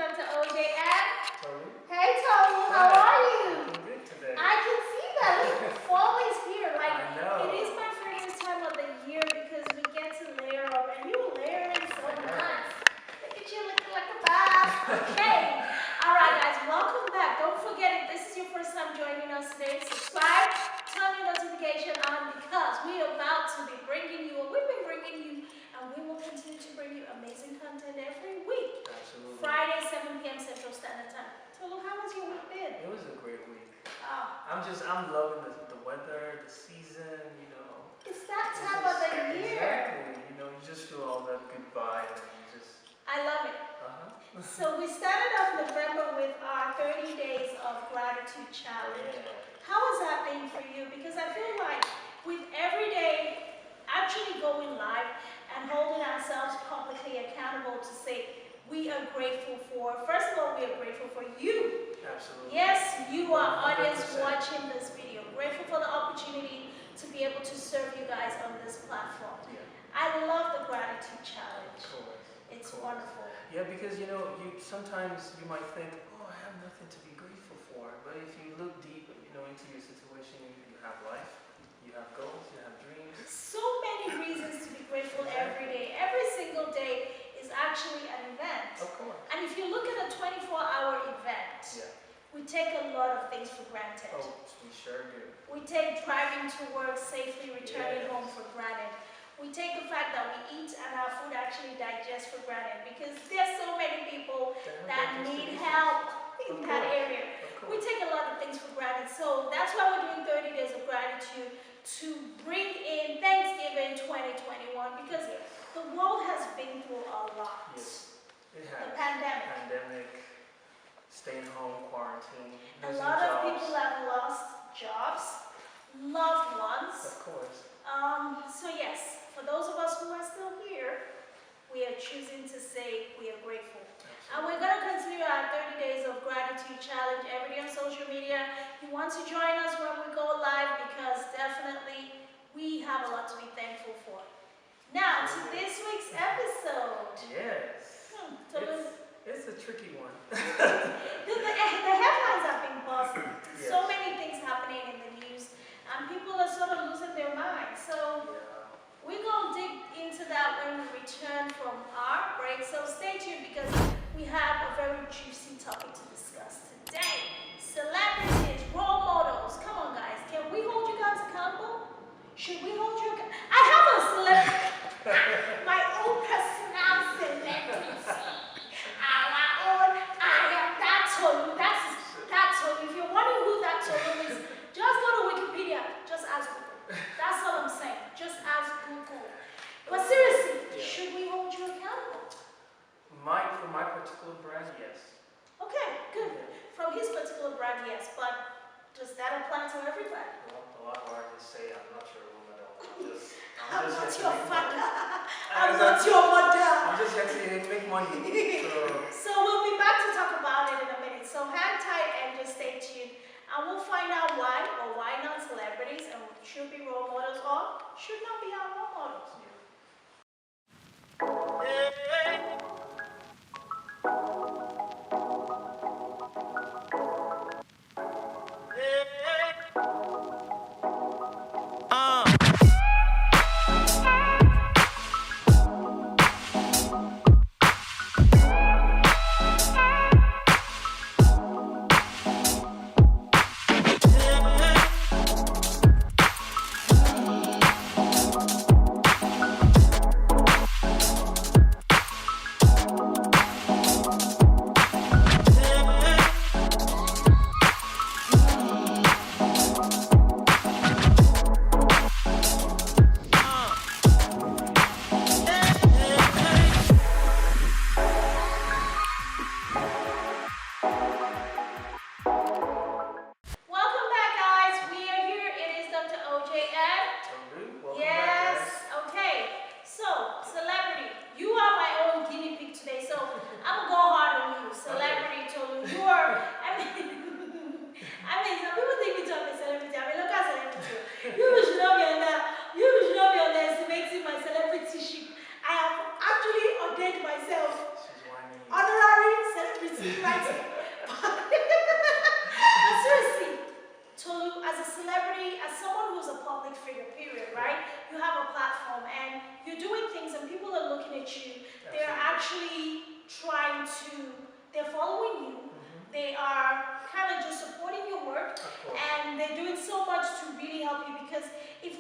Dr. OJ and Tony? hey Tony, how are you? Looking good today. I can see that. Look, fall is here. Like I know. it is my favorite time of the year because we get to layer up, and you layering so nice. Look at you looking like a boss. Okay. All right, guys, welcome back. Don't forget, if this is your first time joining us today, subscribe, turn your notification on because we are about to be bringing you, or we've been bringing you, and we will continue to bring you amazing content every week. Absolutely. Friday, 7 p.m. Central Standard Time. Tolu, how has your week been? It was a great week. Oh, I'm loving the weather, the season, you know. it's that It's time of just- the year. Exactly. You know, you just feel all that good vibe and you just, I love it. uh-huh. So we started off November with our 30 days of gratitude challenge. Yeah. How has that been for you? Because I feel like with every day actually going live and holding ourselves publicly accountable to say we are grateful for, first of all, we are grateful for you. Absolutely. Yes, you are audience 100%. watching this video. Grateful for the opportunity to be able to serve you guys on this platform. Yeah. I love the gratitude challenge. Of course. It's Of course. wonderful. Yeah, because you know, sometimes you might think, oh, I have nothing to be grateful for. But if you look deep, you know, into your situation, you have life, you have goals, you have dreams. So many reasons to be grateful every day. Every single day is actually an event. Of course. And if you look at a 24-hour event, Yeah. we take a lot of things for granted. Oh, we sure do. We take driving to work safely, returning Yes. home for granted. We take the fact that we eat and our food actually digests for granted because there's so many people that need help in that area. Of We course. take a lot of things for granted. So that's why we're doing 30 days of gratitude to bring in Thanksgiving 2021 because the world has been through a lot. Yes, it The has. pandemic. Pandemic, staying home, quarantine, A losing lot of jobs. people have lost jobs, loved ones. Of course. So yes, for those of us who are still here, we are choosing to say we are grateful. And we're going to continue our 30 days of gratitude challenge every day on social media. You want to join us when we go live because definitely we have a lot to be thankful for. Now to this week's episode. Yes. Tolu, It's a tricky one. the headlines have been busted. So Yes. many things happening in the news and people are sort of losing their minds. So Yeah. we're going to dig into that when we return from our break. So stay tuned because we have a very juicy topic to discuss today. Celebrities, role models. Come on, guys. Can we hold you guys accountable? Should we hold you accountable? I have a celebrity. My own personal celebrity. My own. I am that Tolu. That's that Tolu. If you're wondering who that Tolu is, just go to Wikipedia. Just ask Google. That's all I'm saying. Just ask Google. But seriously, Yeah. should we hold you accountable? For my particular brand, yes. Okay, good. Yeah. From his particular brand, yes. But does that apply to everybody? Well, a lot of artists say I'm not your role model. I'm just not here to your make father. money. I'm not your mother. I'm just here to make money. So, So we'll be back to talk about it in a minute. So hang tight and just stay tuned. And we'll find out why or why not celebrities and should be role models or should not be our role models.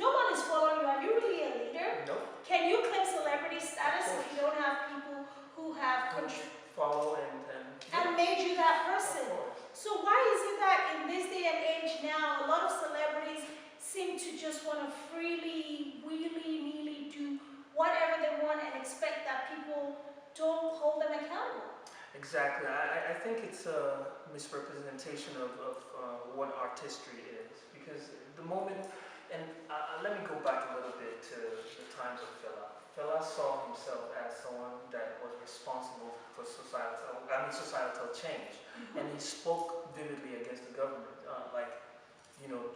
no one is following you, are you really a leader? Nope. Can you claim celebrity status if you don't have people who have Follow and made you that of person? course. So why is it that in this day and age now, a lot of celebrities seem to just want to freely, willy-nilly do whatever they want and expect that people don't hold them accountable? Exactly. I think it's a misrepresentation of what artistry is, because the moment, and let me go back a little bit to the times of Fela. Fela saw himself as someone that was responsible for societal change, and he spoke vividly against the government,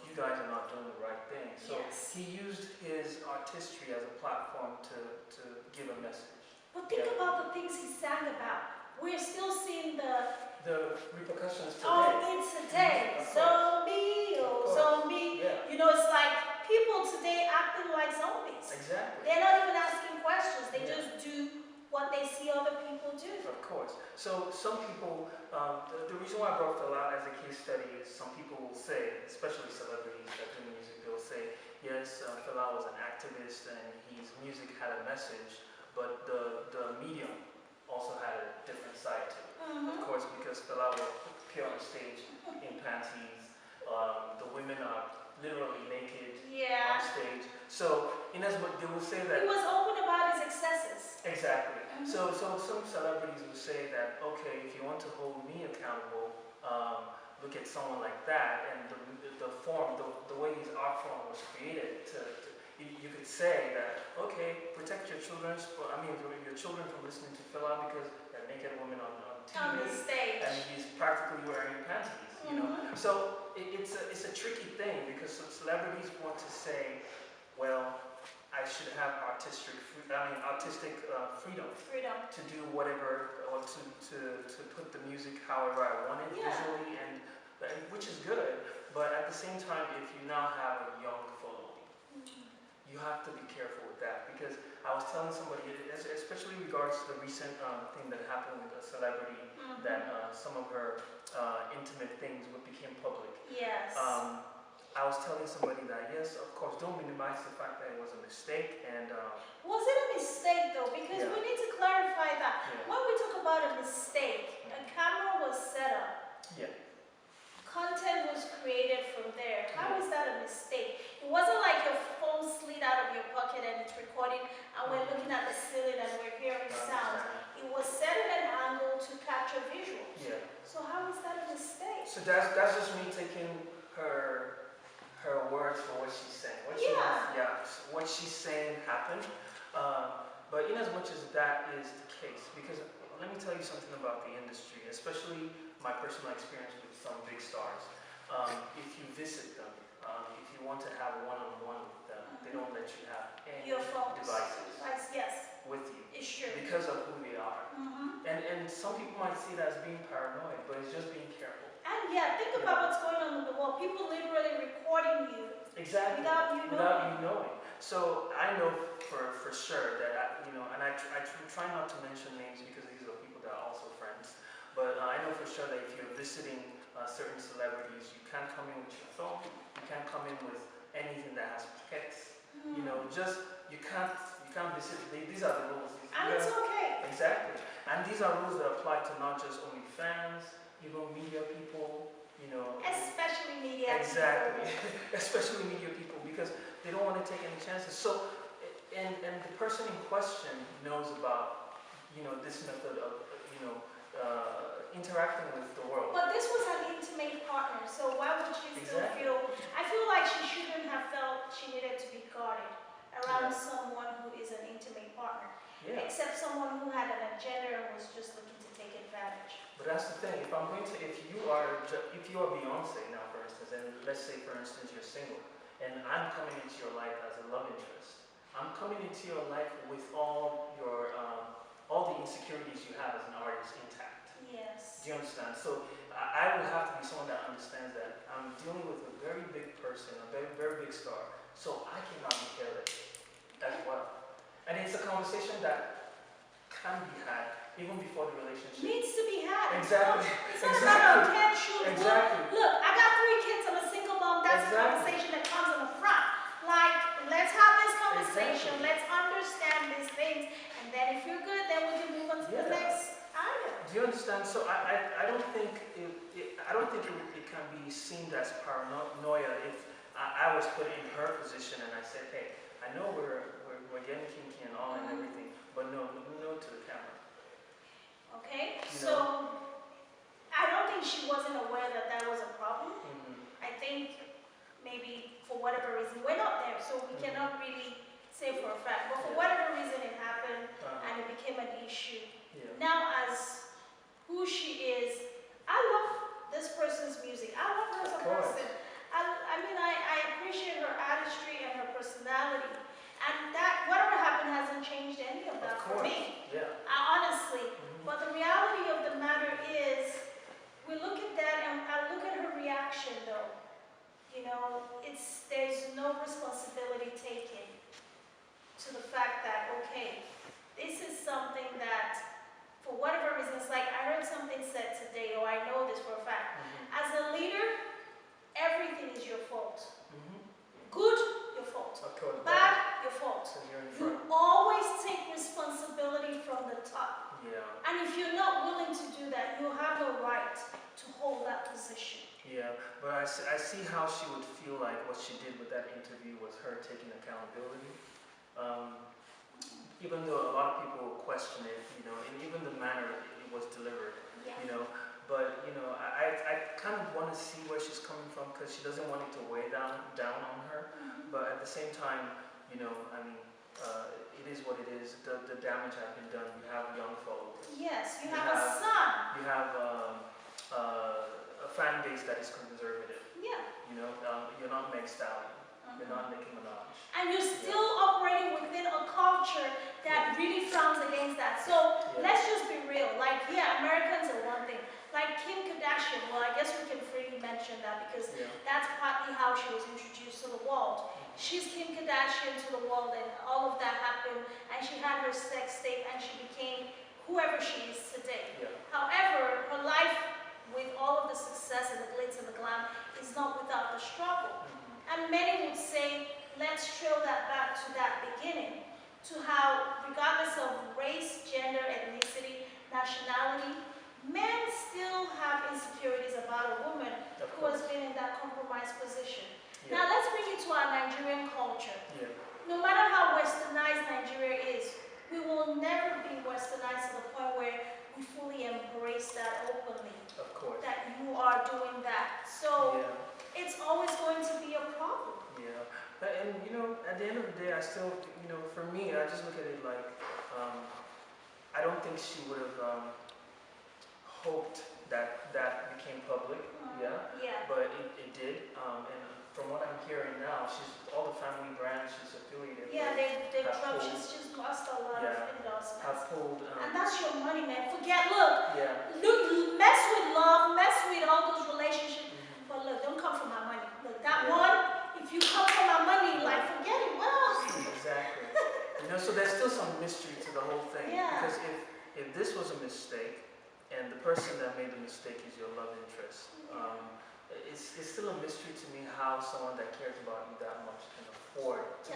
you guys are not doing the right thing. So Yes. he used his artistry as a platform to give a message. But think about the things he sang about. We're still seeing the repercussions today. it's today. Of course. Zombie, Of course. zombie. Yeah, You know, it's like people today acting like zombies. exactly. They're not even asking questions. They Yeah. just do what they see other people do. Of course. So some people, the reason why I brought Fela as a case study is some people will say, especially celebrities that do music, they'll say, yes, Fela was an activist and his music had a message, but the medium also had a different side to it. Of course, because Fela will appear on stage in panties, the women are literally naked on Yeah. stage. So in as much they will say that. He was open about his excesses. Exactly. So some celebrities will say that, okay, if you want to hold me accountable, look at someone like that, and the form, the way his art form was created. You could say that, okay, protect your children. Your children from listening to Fela because they're naked women on On the TV, stage. and he's practically wearing panties. You know. So it's a tricky thing because some celebrities want to say, well, I should have artistic freedom Freedom. to do whatever, or to put the music however I want it Yeah. visually, and which is good. But at the same time, if you now have a young following, you have to be careful with that, because I was telling somebody, especially in regards to the recent thing that happened with a celebrity, that some of her intimate things became public. Yes. I was telling somebody that, yes, of course, don't minimize the fact that it was a mistake, and Was it a mistake though? Because Yeah. we need to clarify that. yeah, When we talk about a mistake, a camera was set up. yeah, Content was created from there. How is that a mistake? It wasn't like your phone slid out of your pocket and it's recording and we're looking at the ceiling and we're hearing I sounds. understand. It was set at an angle to capture visuals. Yeah. So how is that a mistake? So that's just me taking her words for what she's saying. What she's saying happened. But in as much as that is the case, because let me tell you something about the industry, especially my personal experience with some big stars. If you visit them, if you want to have one-on-one with them, they don't let you have any Your phones. devices Yes, with you it's true. because of who they are. And some people might see that as being paranoid, but it's just being careful. And yeah, think about what's going on with the wall. People literally recording you Exactly. without you knowing. Without you knowing. So I know for sure that and I try not to mention names because these are people that are also friends. But I know for sure that if you're visiting certain celebrities, you can't come in with your phone. You can't come in with anything that has pockets. You can't visit. These are the rules. And it's okay. Exactly. And these are rules that apply to not just only fans, even media people. Especially media. Exactly. Especially media people, because they don't want to take any chances. So, and the person in question knows about, this method of, interacting with the world. But this was an intimate partner, so why would she still Exactly. feel? I feel like she shouldn't have felt she needed to be guarded around Yeah. someone who is an intimate partner, Yeah. except someone who had an agenda and was just looking to take advantage. But that's the thing. If you are Beyonce now, for instance, and let's say, for instance, you're single, and I'm coming into your life as a love interest. I'm coming into your life with all the insecurities you have as an artist intact. Yes. Do you understand? So I will have to be someone that understands that I'm dealing with a very big person, a very, very big star. So I cannot be careless as well. And it's a conversation that can be had even before the relationship. Needs to be had. Exactly. It's not about a can shoot. Exactly. Look, I got 3 kids. I'm a single mom. That's Exactly. a conversation that comes on the front. Like, let's have this conversation, Exactly. let's understand these things, and then if you're good, then we can move on to the Yeah. next item. Do you understand? So I don't think it can be seen as paranoia if I was put in her position and I said, hey, I know we're getting kinky and all and everything, but no to the camera. Okay, You so I don't think she wasn't aware that that was a problem. I think maybe for whatever reason, we're not there, so we cannot really say for a fact, but for whatever reason it happened and it became an issue. Yeah. Now, as who she is, I love this person's music. I love her as a Of course. person. I mean, I appreciate her artistry and her personality. And that, whatever happened hasn't changed any of that Of for course. me. Yeah. Honestly. But the reality of the matter is, we look at that and I look at her reaction though. You know, there's no responsibility taken to the fact that, okay, this is something that, for whatever reason, it's like I heard something said today, or I know this for a fact. As a leader, everything is your fault. Good, your fault. Of course. Bad, your fault. Because you're in You front. always take responsibility from the top. Yeah. And if you're not willing to do that, you have no right to hold that position. Yeah, but I see how she would feel like what she did with that interview was her taking accountability. Even though a lot of people question it, you know, and even the manner it was delivered, you know, but, you know, I kind of want to see where she's coming from because she doesn't want it to weigh down on her. But at the same time, you know, I mean, it is what it is. The damage has been done. You have young folk. Yes, you have a son. You have a fan base that is conservative. Yeah. You know, you're not Meg Stallion. You're not Nicki Minaj. And you're still operating within a culture that really frowns against that. So let's just be real. Like, yeah, Americans are one thing. Like Kim Kardashian, well, I guess we can freely mention that because that's partly how she was introduced to the world. She's Kim Kardashian to the world, and all of that happened, and she had her sex tape, and she became whoever she is today. However, her life, with all of the success and the glitz and the glam, is not without the struggle. And many would say, let's trail that back to that beginning, to how, regardless of race, gender, ethnicity, nationality, men still have insecurities about a woman who has been in that compromised position. Now let's bring it to our Nigerian culture. No matter how westernized Nigeria is, we will never be westernized to the point where we fully embrace that openly. Of course. That you are doing that. So it's always going to be a problem. Yeah. And you know, at the end of the day, I still, you know, for me, I just look at it like, I don't think she would have hoped that that became public. But it did. And from what I'm hearing now, all the family brands she's affiliated with. She's just lost a lot of endorsements. Have pulled. And that's your money, man. Look, mess with love, mess with all those relationships. But look, don't come for my money. Look, that one, if you come for my money, like, forget it. What else? Exactly. You know, so there's still some mystery to the whole thing. Yeah. Because if this was a mistake, and the person that made the mistake is your love interest, it's still a mystery to me how someone that cares about you that much can afford to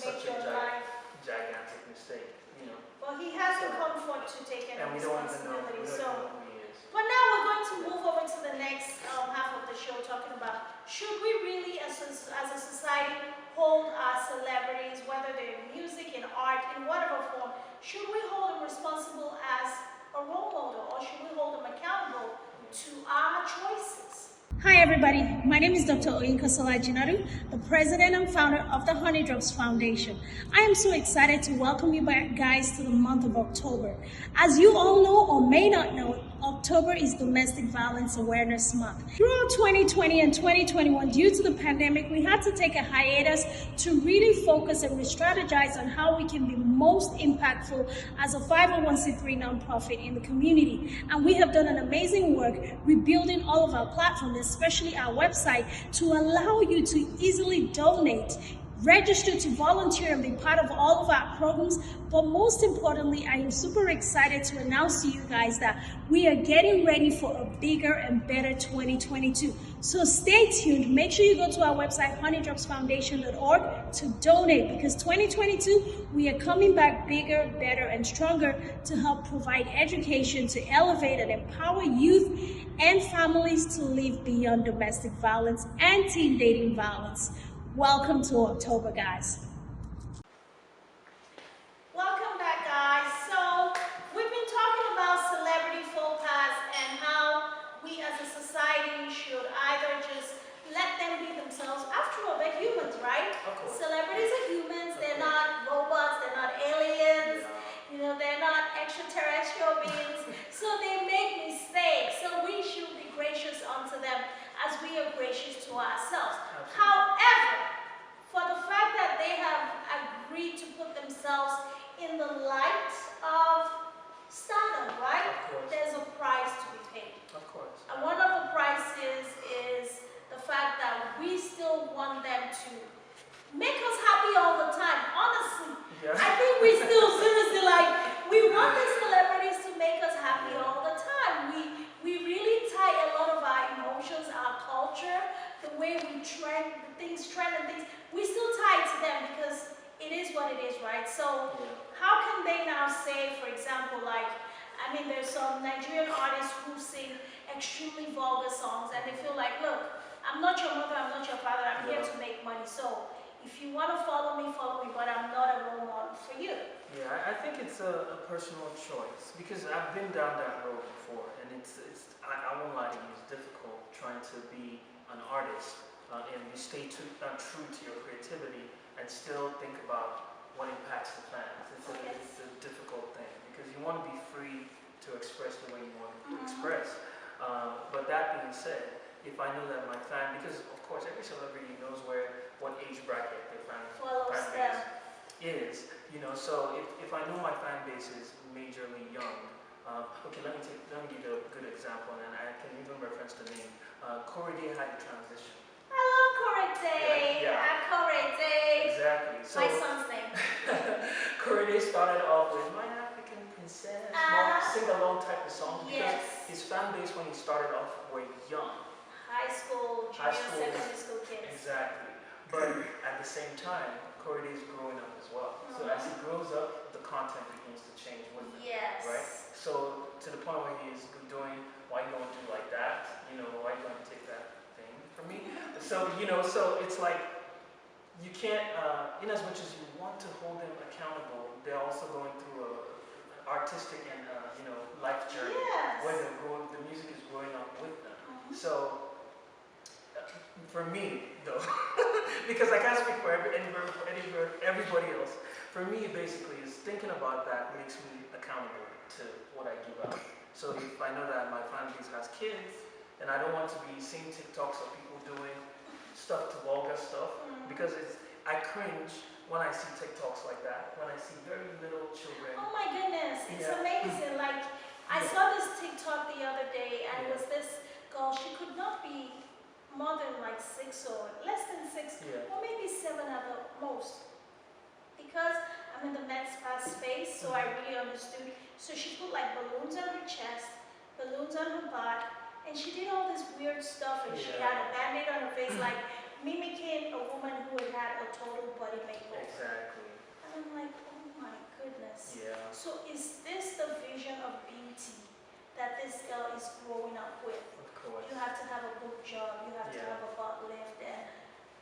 make your life gigantic mistake, you know. Well, he hasn't come forward to take any And we don't even know responsibility. who he is. But now we're going to move over to the next half of the show, talking about should we really, as a society, hold our celebrities, whether they're in music, in art, in whatever form, should we hold them responsible as a role model, or should we hold them accountable to our choices? Hi everybody, my name is Dr. Oyinka Jinadu, the president and founder of the Honey Drops Foundation. I am so excited to welcome you back, guys, to the month of October. As you all know or may not know, October is Domestic Violence Awareness Month. Throughout 2020 and 2021, due to the pandemic, we had to take a hiatus to really focus and re-strategize on how we can be most impactful as a 501c3 nonprofit in the community. And we have done an amazing work rebuilding all of our platforms, especially our website, to allow you to easily donate register to volunteer and be part of all of our programs. But most importantly, I am super excited to announce to you guys that we are getting ready for a bigger and better 2022. So stay tuned. Make sure you go to our website, honeydropsfoundation.org, to donate, because 2022, we are coming back bigger, better, and stronger to help provide education to elevate and empower youth and families to live beyond domestic violence and teen dating violence. Welcome to October, guys. Welcome back, guys. So we've been talking about celebrity faux pas and how we as a society should either just let them be themselves. After all, they're humans, right? Of course. Celebrities are humans. They're not robots. They're not aliens. You know, they're not extraterrestrial beings. So they make mistakes. So we should be gracious unto them as we are gracious to ourselves. Absolutely. However, for the fact that they have agreed to put themselves in the light of stardom, right? Of course. There's a price to be paid. Of course. And one of the prices is the fact that we still want them to make us happy all the time. Honestly, Yeah. I think we still seriously we want the celebrities to make us happy all the time. We really tie a lot of our emotions, our culture, the way we trend, the things trend and things, we still tie it to them because it is what it is, right? So how can they now say, for example, there's some Nigerian artists who sing extremely vulgar songs and they feel like, look, I'm not your mother, I'm not your father, I'm here to make money. So if you want to follow me, but I'm not a role model for you. Yeah, I think it's a personal choice because I've been down that road before, and I won't lie to you, it's difficult trying to be an artist and you stay true to your creativity and still think about what impacts the fans. It's a difficult thing because you want to be free to express the way you want to express. But that being said, if I know that my fan, because of course every celebrity knows what age bracket their fan base is, so if I know my fan base is majorly young, okay, let me give you a good example, and I can even reference the name. Corey Day had a transition. I love Corey Day. Yeah. Corey Day. Exactly. So My son's name. Corey Day started off with My African Princess, sing-along type of song, because his fan base when he started off were young. High school, secondary school kids. Exactly. But at the same time, Corey Day is growing up as well. So as he grows up, the content begins to change with him. Yes. Right? So to the point where he is doing, why you don't do like that? Why you don't take that thing from me? So, so it's like, you can't, in as much as you want to hold them accountable, they're also going through an artistic and, life journey. Where the music is growing up with them. So, for me, though, because I can't speak for everybody else, for me, basically, is thinking about that makes me accountable to what I give out. So if I know that my fan base has kids, and I don't want to be seeing TikToks of people doing stuff to vulgar stuff, because I cringe when I see TikToks like that, when I see very little children. Oh my goodness, it's amazing. I saw this TikTok the other day, and it was this girl, she could not be more than 6 or less than 6, or maybe 7 at the most. Because I'm in the med spa space, so I really understood. So she put balloons on her chest, balloons on her butt, and she did all this weird stuff, and she had a band-aid on her face, mimicking a woman who had had a total body makeover. Exactly. And I'm like, oh my goodness. Yeah. So is this the vision of beauty that this girl is growing up with? Of course. You have to have a good job, you have to have a butt lift, and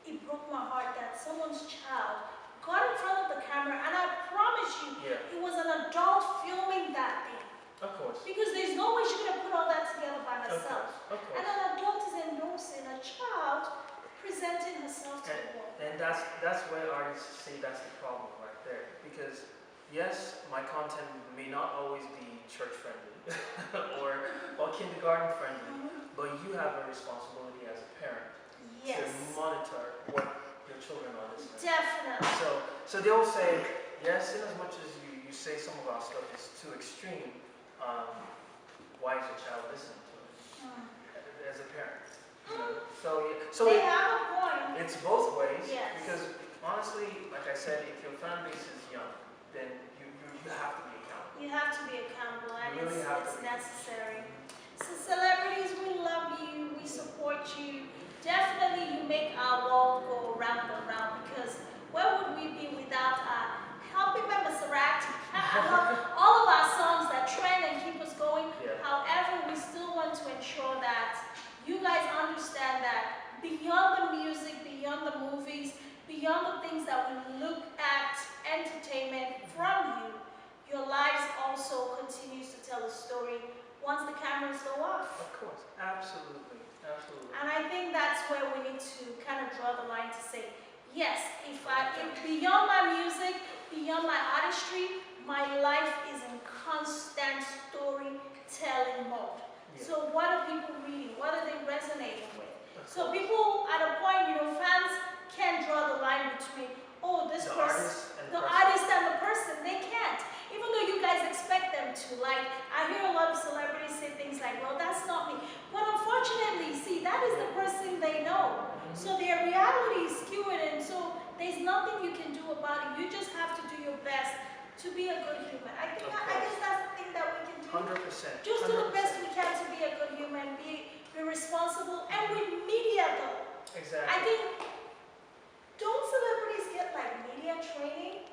it broke my heart that someone's child got in front of the camera, and I promise you, it was an adult filming that thing. Of course. Because there's no way she could have put all that together by herself. Of course. And an adult is endorsing a child presenting herself to the world. And that's where artists say that's the problem right there. Because yes, my content may not always be church friendly or kindergarten friendly, but you have a responsibility as a parent to monitor what your children are listening. Definitely. So they'll say, yes, in as much as you say some of our stuff is too extreme, why is your child listening to it? As a parent. So they have a point. it's both ways, Yes. because honestly, like I said, if your fan base is young, then you have to be accountable. You have to be accountable, and You really have to it's be. necessary. So celebrities, we love you, we support you. Definitely you make our world go round and round, because where would we be without helping member Sarati? All of our songs that trend and keep us going. Yeah. However, we still want to ensure that you guys understand that beyond the music, beyond the movies, beyond the things that we look at entertainment from you, your lives also continues to tell a story once the cameras go off. Of course, absolutely, absolutely. And I think that's where we need to kind of draw the line to say, yes, if beyond my music, beyond my artistry, my life is in constant storytelling mode. Yeah. So what are people reading? What are they resonating with? Of So course. people at a point, fans can draw the line between, oh, this The person, artist and the person. artist and the person. They can't. Even though you guys expect them to. Like, I hear a lot of celebrities say things like, well, that's not me. But unfortunately, see, that is the person they know. So their reality is skewed, and so there's nothing you can do about it. You just have to do your best to be a good human. I guess that's the thing that we can do. 100%. Just do the best we can to be a good human, be responsible, and with media though. Exactly. I think, don't celebrities get like media training?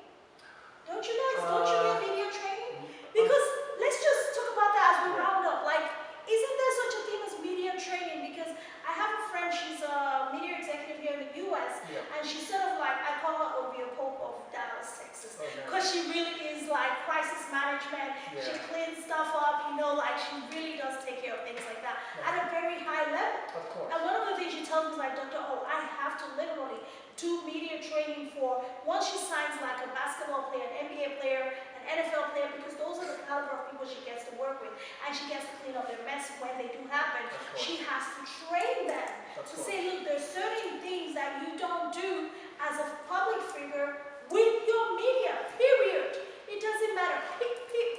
Don't you guys? Don't you get media training? Because let's just talk about that as we round up. Like, isn't there such a thing as media training? Because I have a friend, she's a media executive here in the US, Yeah. and she's sort of like, I call her Ovia Pope of Dallas, Texas. Oh, nice. Because she really is like crisis management. She Yeah. cleans stuff up, like she really does take care of things like that at a very high level. Of course. And one of the things she tells me is like, Dr. O, I have to literally do media training for, once she signs like a basketball player, an NBA player, an NFL player, because those are the caliber of people she gets to work with. And she gets to clean up their mess when they do happen. Of course. She has to train them Of to course. say, look, there's certain things that you don't do as a public figure with your media, period. It doesn't matter,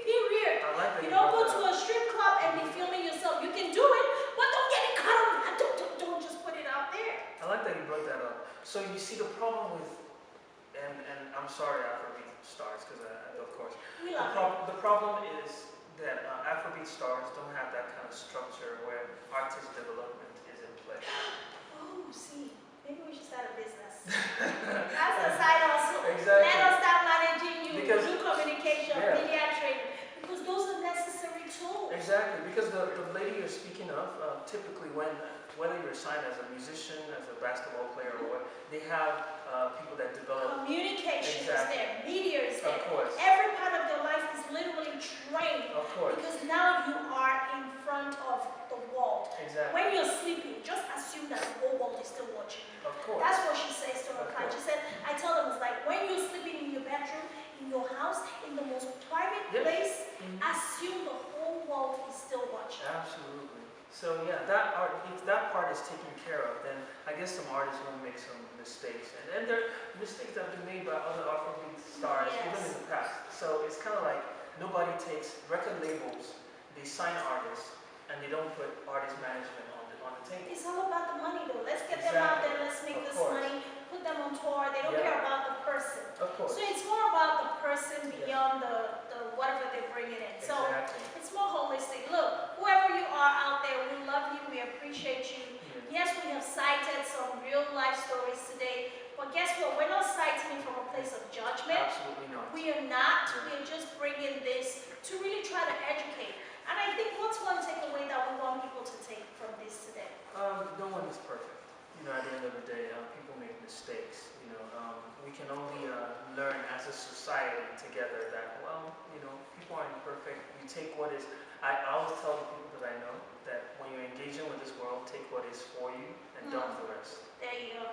period. I like that You you don't brought go that to a strip club and be filming yourself. You can do it, but don't get it caught on. Don't just put it out there. I like that you brought that up. So you see the problem with, and I'm sorry Afrobeat stars, because of course, We love it. the problem is that Afrobeat stars don't have that kind of structure where artist development is in play. Oh, see, maybe we should start a business. That's a side hustle. Exactly. Let us start managing you, Because- do communication, yeah. media training, because those are necessary tools. Exactly, because the lady you're speaking of, typically whether you're signed as a musician, as a basketball player, or what, they have people that develop. Communication is Exactly. there, media is Of there. course. Every part of their life is literally trained. Of course. Because now you are in front of the world. Exactly. When you're sleeping, just assume that the whole world is still watching you. Of course. That's what she says to her Of client. She course. said, I tell them, it's like when you're sleeping in your bedroom, in your house, in the most private Yep. place, Mhm. assume the whole world is still watching. Absolutely. So yeah, if that part is taken care of, then I guess some artists will make some mistakes, and there are mistakes that have been made by other Afrobeat stars even in Yes. the past. So it's kind of like nobody takes record labels, they sign artists, and they don't put artist management on the table. It's all about the money though. Let's get them out there, let's make Of this course. money, put them on tour. They don't Yeah. care about the person. Of course. So it's more about the person beyond the whatever they bring it in. So Exactly. it's more holistic. Look, whoever you are out there, we love you, we appreciate you. Yeah. Yes, we have cited some real life stories today, but guess what? We're not citing it from a place of judgment. Absolutely not. We are not. We are just bringing this to really try to educate. And I think what's one takeaway that we want people to take from this today? No one is perfect. At the end of the day, people make mistakes. We can only learn as a society together that, people aren't perfect. You take what is. I always tell the people that I know that when you're engaging with this world, take what is for you and dump the rest. There you go.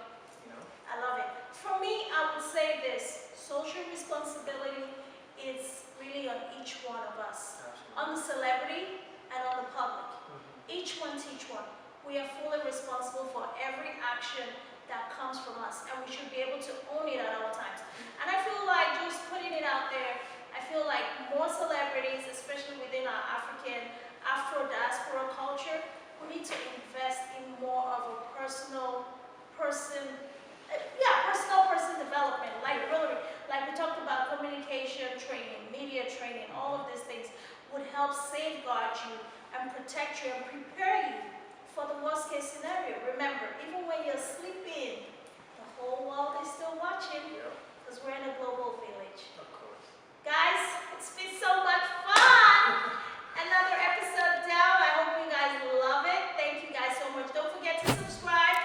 You know. I love it. For me, I would say this. Social responsibility is really on each one of us. Absolutely. On the celebrity and on the public. Mhm. Each one teach one. We are fully responsible for every action that comes from us, and we should be able to own it at all times. And I feel like just putting it out there, I feel like more celebrities, especially within our African, Afro-diaspora culture, we need to invest in more of a person Personal development, like really, like we talked about communication training, media training, all of these things would help safeguard you and protect you and prepare you for the worst case scenario. Remember, even when you're sleeping, the whole world is still watching Yeah, because we're in a global village. of course. Guys, it's been so much fun! Another episode down. I hope you guys love it. Thank you guys so much. Don't forget to subscribe,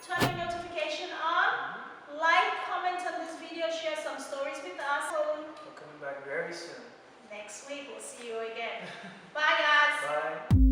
turn your notification on, like, comment on this video, share some stories with us. So We're coming back very soon. next week, we'll see you again. Bye, guys. Bye.